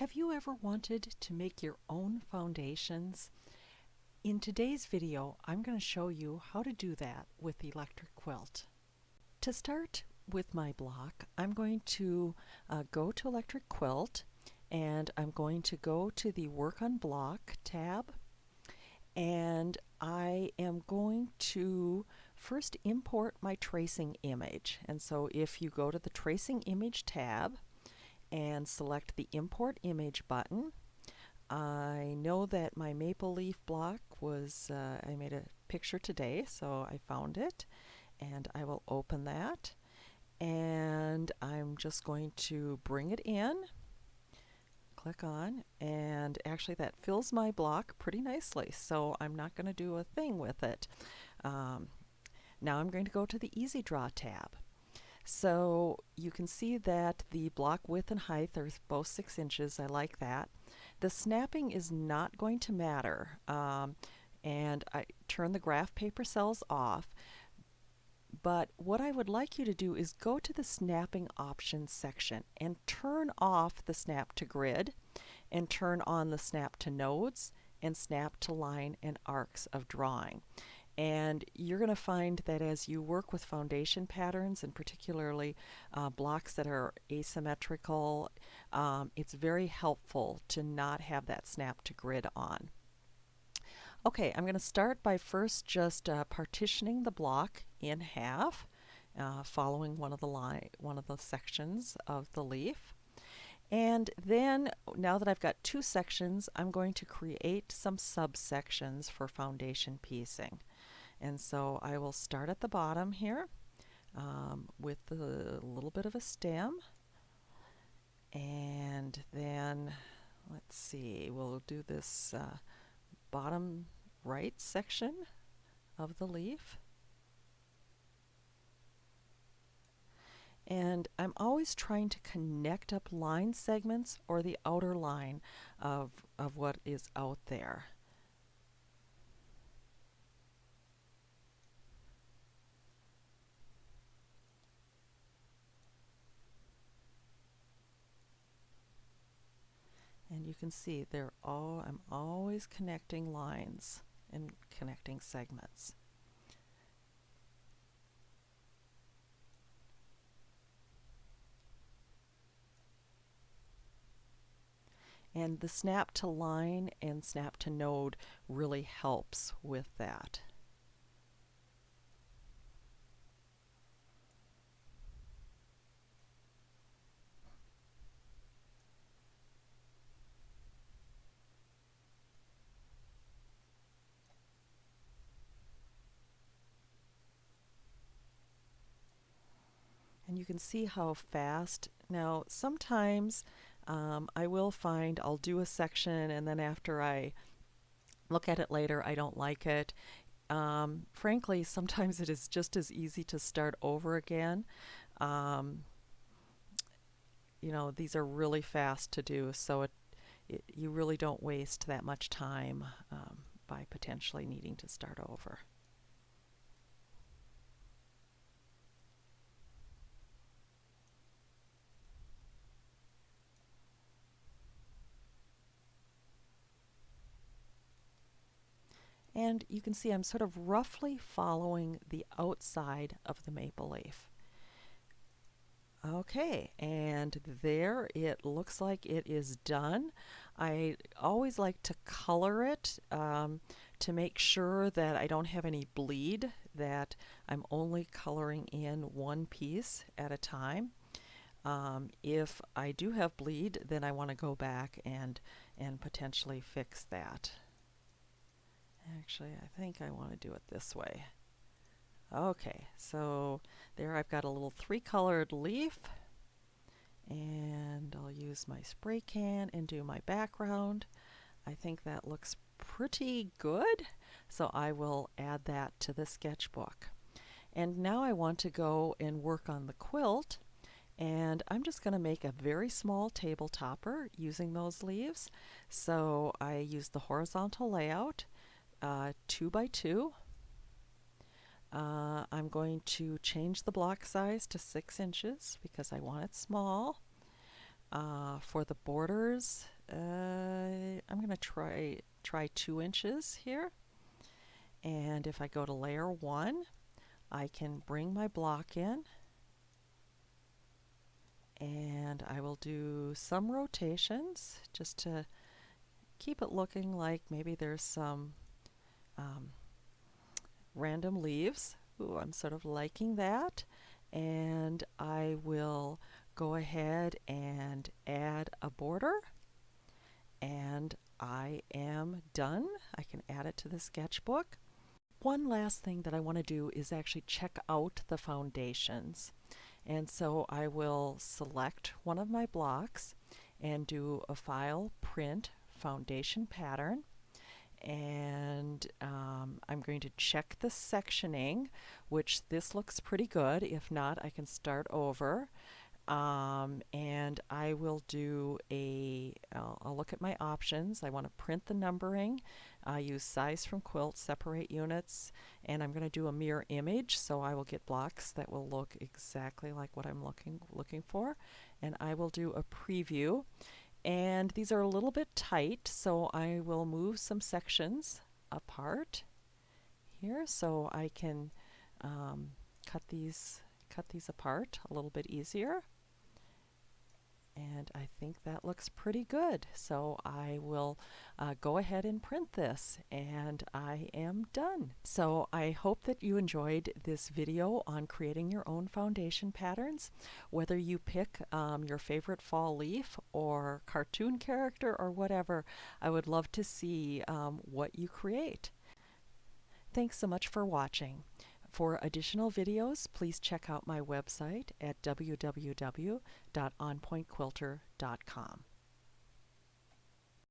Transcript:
Have you ever wanted to make your own foundations? In today's video, I'm going to show you how to do that with Electric Quilt. To start with my block, I'm going to go to Electric Quilt, and I'm going to go to the Work on Block tab, and I am going to first import my tracing image. And so if you go to the Tracing Image tab and select the Import Image button, I know that my maple leaf block was, I made a picture today, so I found it, and I will open that. And I'm just going to bring it in, click on, and actually that fills my block pretty nicely, so I'm not going to do a thing with it. Now I'm going to go to the Easy Draw tab. So you can see that the block width and height are both 6 inches. I like that. The snapping is not going to matter, and I turn the graph paper cells off. But what I would like you to do is go to the snapping options section and turn off the snap to grid and turn on the snap to nodes and snap to line and arcs of drawing. And you're going to find that as you work with foundation patterns, and particularly blocks that are asymmetrical, it's very helpful to not have that snap to grid on. Okay, I'm going to start by first just partitioning the block in half, following one of the sections of the leaf. And then, now that I've got 2 sections, I'm going to create some subsections for foundation piecing. And so I will start at the bottom here with a little bit of a stem. And then, let's see, we'll do this bottom right section of the leaf. And I'm always trying to connect up line segments or the outer line of what is out there. And you can see I'm always connecting lines and connecting segments. And the snap to line and snap to node really helps with that. And you can see how fast. Now sometimes I will find I'll do a section and then after I look at it later I don't like it. Frankly, sometimes it is just as easy to start over again. You know, these are really fast to do, so you really don't waste that much time by potentially needing to start over. And you can see I'm sort of roughly following the outside of the maple leaf. Okay, and there it looks like it is done. I always like to color it to make sure that I don't have any bleed, that I'm only coloring in one piece at a time. If I do have bleed, then I want to go back and potentially fix that. Actually, I think I want to do it this way. Okay, so there I've got a little 3-colored leaf, and I'll use my spray can and do my background. I think that looks pretty good, so I will add that to the sketchbook. And now I want to go and work on the quilt, and I'm just going to make a very small table topper using those leaves. So I use the horizontal layout, 2 by 2. I'm going to change the block size to 6 inches because I want it small. For the borders, I'm going to try 2 inches here. And if I go to layer 1, I can bring my block in, and I will do some rotations just to keep it looking like maybe there's some random leaves. Ooh, I'm sort of liking that. And I will go ahead and add a border, and I am done. I can add it to the sketchbook. One last thing that I want to do is actually check out the foundations. And so I will select one of my blocks and do a File, Print, Foundation Pattern. And I'm going to check the sectioning, which this looks pretty good. If not, I can start over. And I will do I'll look at my options. I want to print the numbering, use size from quilt, separate units, and I'm going to do a mirror image, so I will get blocks that will look exactly like what I'm looking for. And I will do a preview. And these are a little bit tight, so I will move some sections apart here so I can cut these apart a little bit easier. And I think that looks pretty good. So I will go ahead and print this, and I am done. So I hope that you enjoyed this video on creating your own foundation patterns. Whether you pick your favorite fall leaf or cartoon character or whatever, I would love to see what you create. Thanks so much for watching. For additional videos, please check out my website at www.onpointquilter.com.